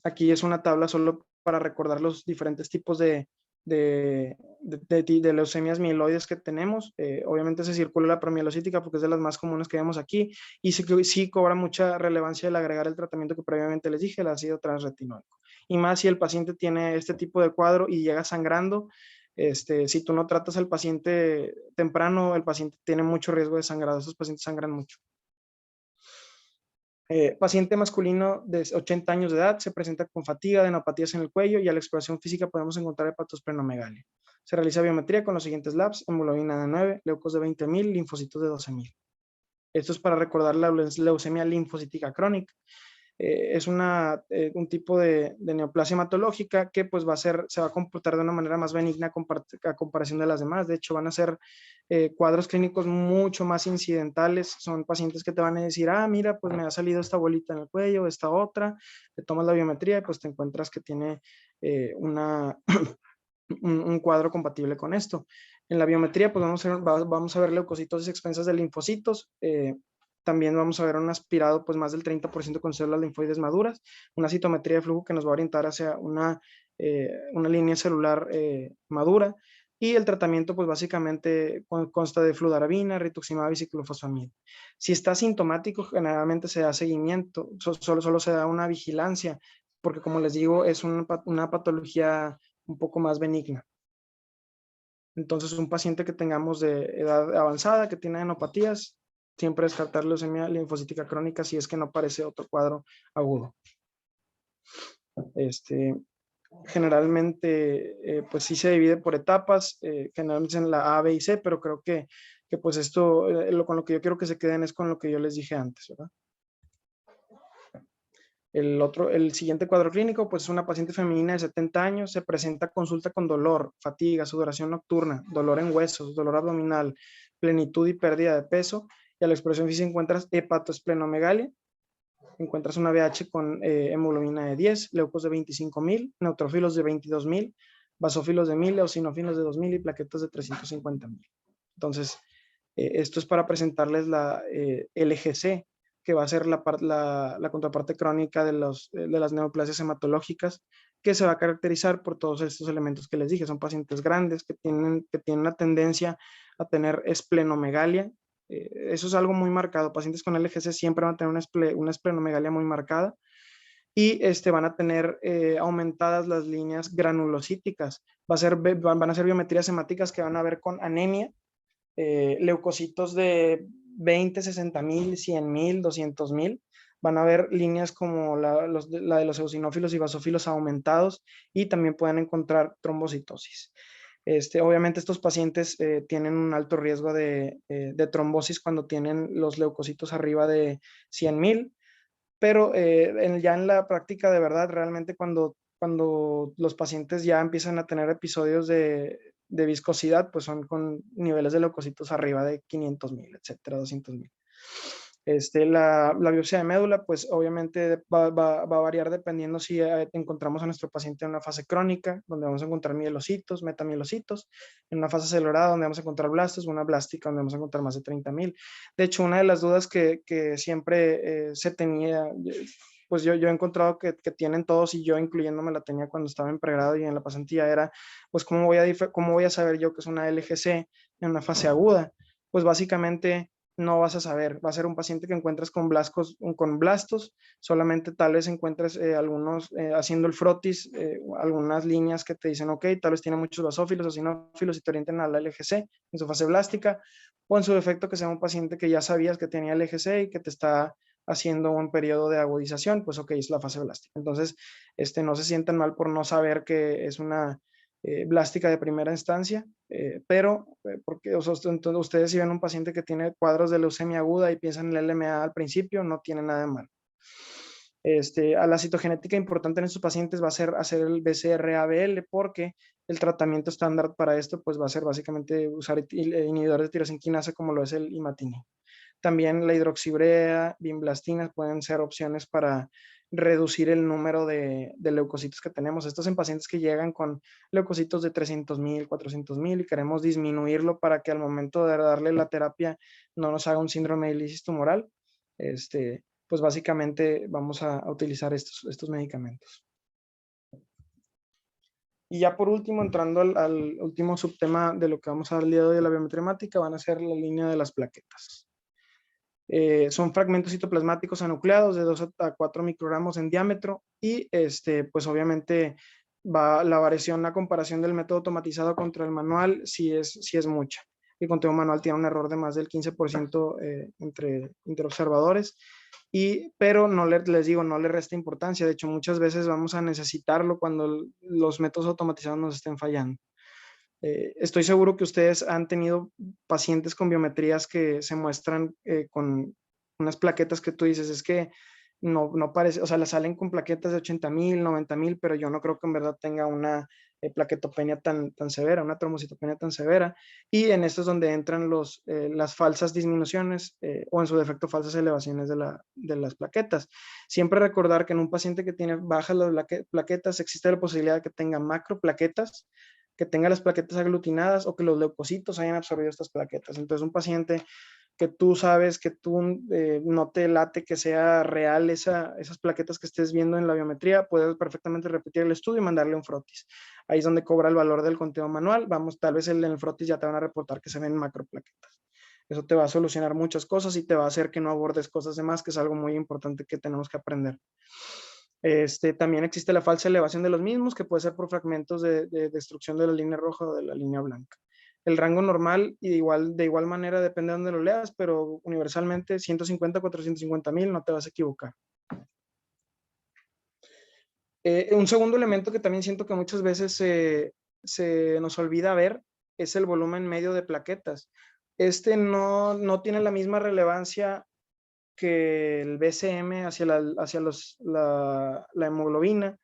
Aquí es una tabla solo para recordar los diferentes tipos de leucemias mieloides que tenemos. Obviamente se circula la promielocítica porque es de las más comunes que vemos aquí y sí cobra mucha relevancia el agregar el tratamiento que previamente les dije, el ácido transretinoico. Y más si el paciente tiene este tipo de cuadro y llega sangrando, si tú no tratas al paciente temprano, el paciente tiene mucho riesgo de sangrado. Esos pacientes sangran mucho. Paciente masculino de 80 años de edad se presenta con fatiga, adenopatías en el cuello y a la exploración física podemos encontrar hepatosplenomegalia. Se realiza biometría con los siguientes labs: hemoglobina de 9, leucos de 20.000, linfocitos de 12.000. Esto es para recordar la leucemia linfocítica crónica. Es un tipo de neoplasia hematológica que pues se va a comportar de una manera más benigna a comparación de las demás. De hecho, van a ser cuadros clínicos mucho más incidentales. Son pacientes que te van a decir, mira, pues me ha salido esta bolita en el cuello, esta otra, te tomas la biometría y pues te encuentras que tiene un cuadro compatible con esto. En la biometría, pues vamos a ver leucocitosis expensas de linfocitos. También vamos a ver un aspirado, pues más del 30% con células linfoides maduras, una citometría de flujo que nos va a orientar hacia una línea celular madura. Y el tratamiento, pues básicamente consta de fludarabina, rituximab y ciclofosfamida. Si está sintomático, generalmente se da seguimiento, solo se da una vigilancia, porque como les digo, es una patología un poco más benigna. Entonces, un paciente que tengamos de edad avanzada, que tiene enopatías, siempre descartar leucemia linfocítica crónica si es que no aparece otro cuadro agudo. Generalmente, pues sí se divide por etapas, generalmente en la A, B y C, pero creo que pues esto, con lo que yo quiero que se queden es con lo que yo les dije antes, ¿verdad? El siguiente cuadro clínico, pues es una paciente femenina de 70 años, se presenta a consulta con dolor, fatiga, sudoración nocturna, dolor en huesos, dolor abdominal, plenitud y pérdida de peso, y a la exploración física encuentras hepatosplenomegalia, encuentras una VH con hemoglobina de 10, leucos de 25.000, neutrófilos de 22.000, basófilos de 1.000, eosinófilos de 2.000 y plaquetas de 350.000. Entonces, esto es para presentarles la LGC, que va a ser la contraparte crónica de las neoplasias hematológicas, que se va a caracterizar por todos estos elementos que les dije. Son pacientes grandes que tienen una tendencia a tener esplenomegalia. Eso es algo muy marcado. Pacientes con LGC siempre van a tener una esplenomegalia muy marcada y van a tener aumentadas las líneas granulocíticas. Van a ser biometrías hemáticas que van a ver con anemia, leucocitos de 20, 60.000, 100.000, 200.000. Van a ver líneas como la de los eosinófilos y basófilos aumentados y también pueden encontrar trombocitosis. Obviamente estos pacientes tienen un alto riesgo de trombosis cuando tienen los leucocitos arriba de 100.000, pero ya en la práctica de verdad, realmente cuando los pacientes ya empiezan a tener episodios de viscosidad, pues son con niveles de leucocitos arriba de 500.000, etcétera, 200.000. La biopsia de médula, pues obviamente va a variar dependiendo si encontramos a nuestro paciente en una fase crónica, donde vamos a encontrar mielocitos, metamielocitos, en una fase acelerada, donde vamos a encontrar blastos, o una blástica, donde vamos a encontrar más de 30.000. De hecho, una de las dudas que siempre se tenía, pues yo he encontrado que tienen todos y yo incluyéndome la tenía cuando estaba en pregrado y en la pasantía era, pues cómo voy a saber yo que es una LGC en una fase aguda? Pues básicamente no vas a saber, va a ser un paciente que encuentres con blastos, solamente tal vez encuentres algunos haciendo el frotis, algunas líneas que te dicen, ok, tal vez tiene muchos basófilos o sinófilos y te orienten a la LGC en su fase blástica, o en su defecto que sea un paciente que ya sabías que tenía LGC y que te está haciendo un periodo de agudización, pues ok, es la fase blástica. Entonces, no se sientan mal por no saber que es una blástica de primera instancia, porque o sea, entonces, ustedes si ven un paciente que tiene cuadros de leucemia aguda y piensan en el LMA al principio, no tiene nada de malo. A la citogenética importante en estos pacientes va a ser hacer el BCR-ABL porque el tratamiento estándar para esto pues va a ser básicamente usar inhibidores de tirosinquinasa como lo es el imatinib. También la hidroxibrea, bimblastinas pueden ser opciones para reducir el número de leucocitos que tenemos. Estos en pacientes que llegan con leucocitos de 300,000, 400,000 y queremos disminuirlo para que al momento de darle la terapia no nos haga un síndrome de lisis tumoral. Pues básicamente vamos a utilizar estos medicamentos. Y ya por último, entrando al último subtema de lo que vamos a dar el día de hoy de la biometría hemática, van a ser la línea de las plaquetas. Son fragmentos citoplasmáticos anucleados de 2 a 4 microgramos en diámetro y pues obviamente la variación, la comparación del método automatizado contra el manual sí es mucha. El conteo manual tiene un error de más del 15% entre observadores, pero les digo, no le resta importancia. De hecho, muchas veces vamos a necesitarlo cuando los métodos automatizados nos estén fallando. Estoy seguro que ustedes han tenido pacientes con biometrías que se muestran con unas plaquetas que tú dices, es que no parece, o sea, las salen con plaquetas de 80,000, 90,000, pero yo no creo que en verdad tenga una plaquetopenia tan severa, una trombocitopenia tan severa. Y en esto es donde entran las falsas disminuciones o en su defecto falsas elevaciones de las plaquetas. Siempre recordar que en un paciente que tiene bajas las plaquetas existe la posibilidad de que tenga macroplaquetas, que tenga las plaquetas aglutinadas o que los leucocitos hayan absorbido estas plaquetas. Entonces, un paciente que tú sabes que tú no te late que sea real esas plaquetas que estés viendo en la biometría, puedes perfectamente repetir el estudio y mandarle un frotis. Ahí es donde cobra el valor del conteo manual. Vamos, tal vez en el frotis ya te van a reportar que se ven macroplaquetas. Eso te va a solucionar muchas cosas y te va a hacer que no abordes cosas de más, que es algo muy importante que tenemos que aprender. También existe la falsa elevación de los mismos, que puede ser por fragmentos de destrucción de la línea roja o de la línea blanca. El rango normal, y de igual manera, depende de dónde lo leas, pero universalmente 150, 450,000, no te vas a equivocar. Un segundo elemento que también siento que muchas veces se nos olvida ver es el volumen medio de plaquetas. No tiene la misma relevancia que el BCM hacia la hemoglobina,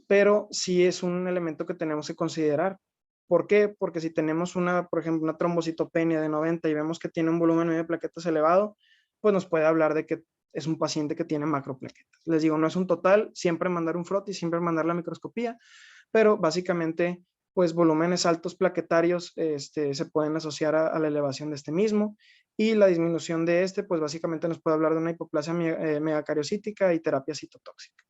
pero sí es un elemento que tenemos que considerar. ¿Por qué? Porque si tenemos por ejemplo, una trombocitopenia de 90 y vemos que tiene un volumen medio de plaquetas elevado, pues nos puede hablar de que es un paciente que tiene macroplaquetas. Les digo, no es un total, siempre mandar un frotis, siempre mandar la microscopía, pero básicamente, pues volúmenes altos plaquetarios se pueden asociar a la elevación de este mismo, y la disminución de pues básicamente nos puede hablar de una hipoplasia megacariocítica y terapia citotóxica.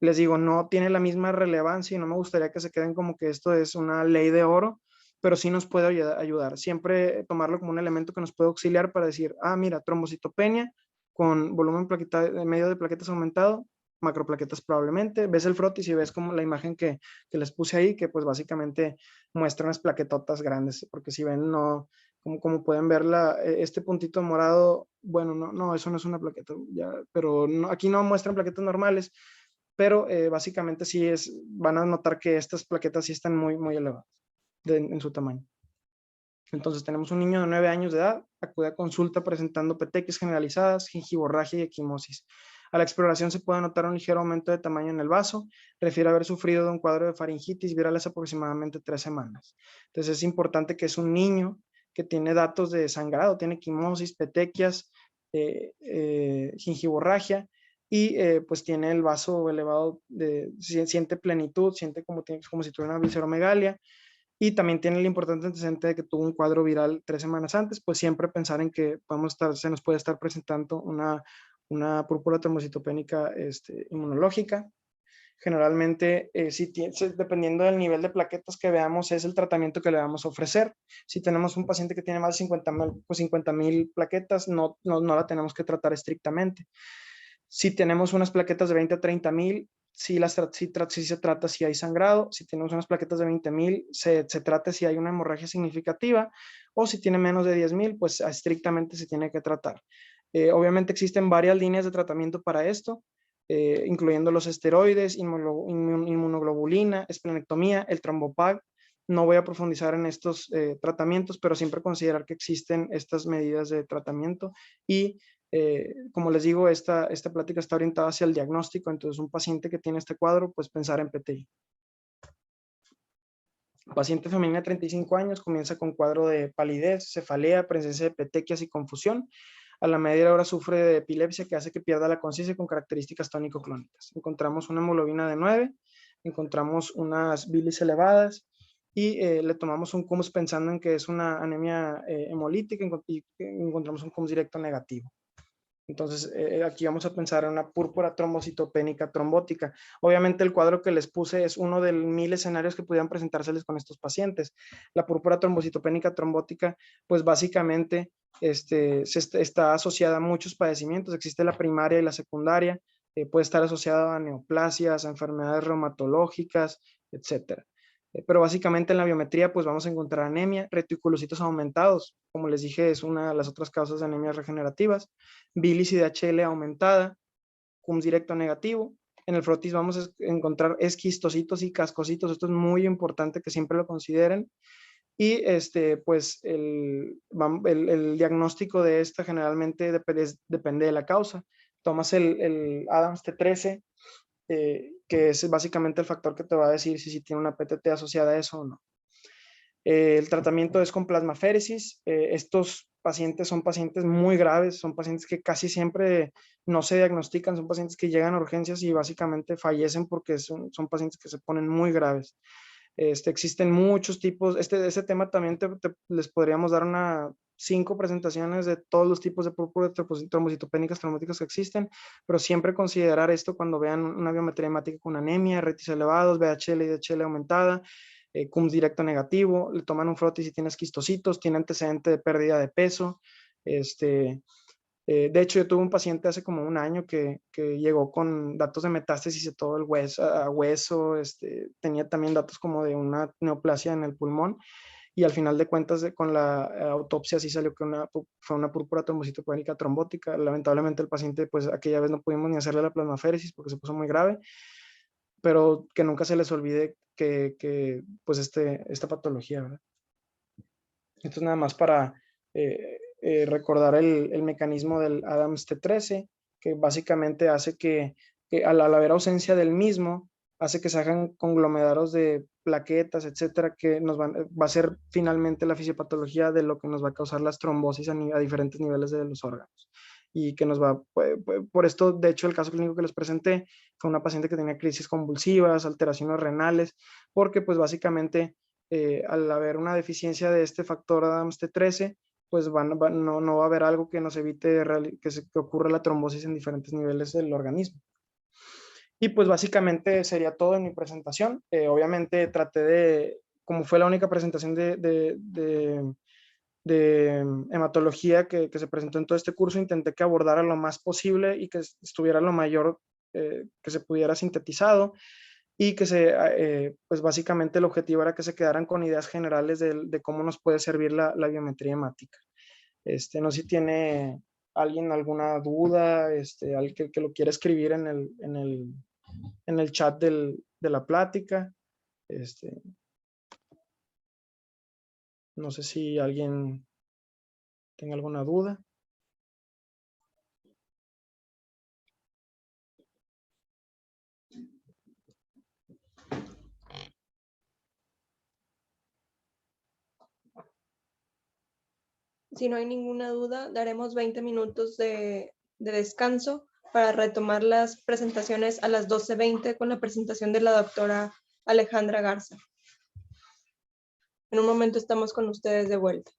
Les digo, no tiene la misma relevancia y no me gustaría que se queden como que esto es una ley de oro, pero sí nos puede ayudar. Siempre tomarlo como un elemento que nos puede auxiliar para decir, mira, trombocitopenia con volumen medio de plaquetas aumentado, macroplaquetas probablemente. Ves el frotis y ves como la imagen que les puse ahí, que pues básicamente muestra unas plaquetotas grandes, porque si ven, no, como pueden ver, este puntito morado, bueno, no, eso no es una plaqueta, pero aquí no muestran plaquetas normales, pero básicamente van a notar que estas plaquetas sí están muy, muy elevadas en su tamaño. Entonces tenemos un niño de 9 años de edad, acude a consulta presentando petequias generalizadas, gingivorragia y equimosis. A la exploración se puede notar un ligero aumento de tamaño en el vaso, refiere haber sufrido de un cuadro de faringitis viral hace aproximadamente 3 semanas. Entonces es importante que es un niño que tiene datos de sangrado, tiene equimosis, petequias, gingivorragia, y pues tiene el vaso elevado, siente plenitud, siente como si tuviera una visceromegalia, y también tiene el importante antecedente de que tuvo un cuadro viral 3 semanas antes. Pues siempre pensar en que se nos puede estar presentando una púrpura trombocitopénica inmunológica. Generalmente, dependiendo del nivel de plaquetas que veamos, es el tratamiento que le vamos a ofrecer. Si tenemos un paciente que tiene más de 50,000 plaquetas, no la tenemos que tratar estrictamente. Si tenemos unas plaquetas de 20 a 30,000, sí se trata si hay sangrado. Si tenemos unas plaquetas de 20,000, se trata si hay una hemorragia significativa, o si tiene menos de 10,000, pues estrictamente se tiene que tratar. Obviamente existen varias líneas de tratamiento para esto, incluyendo los esteroides, inmunoglobulina, esplenectomía, el trombopag. No voy a profundizar en estos tratamientos, pero siempre considerar que existen estas medidas de tratamiento y como les digo, esta plática está orientada hacia el diagnóstico. Entonces, un paciente que tiene este cuadro, pues pensar en PTI. Paciente femenina de 35 años, comienza con cuadro de palidez, cefalea, presencia de petequias y confusión. A la media hora sufre de epilepsia que hace que pierda la conciencia con características tónico-clónicas. Encontramos una hemoglobina de 9, encontramos unas bilis elevadas y le tomamos un CUMS pensando en que es una anemia hemolítica y encontramos un CUMS directo negativo. Entonces, aquí vamos a pensar en una púrpura trombocitopénica trombótica. Obviamente, el cuadro que les puse es uno de 1000 escenarios que pudieran presentárseles con estos pacientes. La púrpura trombocitopénica trombótica, pues básicamente está asociada a muchos padecimientos. Existe la primaria y la secundaria. Puede estar asociada a neoplasias, a enfermedades reumatológicas, etcétera. Pero básicamente en la biometría pues vamos a encontrar anemia, reticulocitos aumentados, como les dije es una de las otras causas de anemias regenerativas, bilis y DHL aumentada, CUMS directo negativo. En el frotis vamos a encontrar esquistocitos y cascocitos, esto es muy importante que siempre lo consideren. Y pues el diagnóstico de esta generalmente depende de la causa. Tomas el Adams T13, que es básicamente el factor que te va a decir si tiene una PTT asociada a eso o no. El tratamiento es con plasmaféresis. Estos pacientes son pacientes muy graves, son pacientes que casi siempre no se diagnostican, son pacientes que llegan a urgencias y básicamente fallecen porque son pacientes que se ponen muy graves. Existen muchos tipos, este tema también les podríamos dar 5 presentaciones de todos los tipos de púrpuras trombocitopénicas trombóticas que existen, pero siempre considerar esto cuando vean una biometría hemática con anemia, retis elevados, VHL y DHL aumentada, CUMS directo negativo, le toman un frotis si tiene esquistocitos, tiene antecedente de pérdida de peso. De hecho, yo tuve un paciente hace como un año que llegó con datos de metástasis de todo el hueso, tenía también datos como de una neoplasia en el pulmón, y al final de cuentas con la autopsia sí salió que fue una púrpura trombocitopénica trombótica. Lamentablemente el paciente, pues aquella vez no pudimos ni hacerle la plasmaféresis porque se puso muy grave, pero que nunca se les olvide pues esta patología, ¿verdad? Esto es nada más para recordar el mecanismo del Adams T13, que básicamente hace que al haber ausencia del mismo, hace que se hagan conglomerados de plaquetas, etcétera, que va a ser finalmente la fisiopatología de lo que nos va a causar las trombosis a diferentes niveles de los órganos. Y que por esto, de hecho, el caso clínico que les presenté fue una paciente que tenía crisis convulsivas, alteraciones renales, porque pues básicamente al haber una deficiencia de este factor Adams T13, pues no va a haber algo que nos evite que ocurra la trombosis en diferentes niveles del organismo. Y pues básicamente sería todo en mi presentación. Obviamente como fue la única presentación de hematología que se presentó en todo este curso, intenté que abordara lo más posible y que estuviera lo mayor que se pudiera sintetizado, y que pues básicamente el objetivo era que se quedaran con ideas generales de cómo nos puede servir la biometría hemática. No sé si tiene alguien alguna duda, alguien que lo quiera escribir en el chat de la plática. No sé si alguien tenga alguna duda. Si no hay ninguna duda, daremos 20 minutos de descanso para retomar las presentaciones a las 12:20 con la presentación de la doctora Alejandra Garza. En un momento estamos con ustedes de vuelta.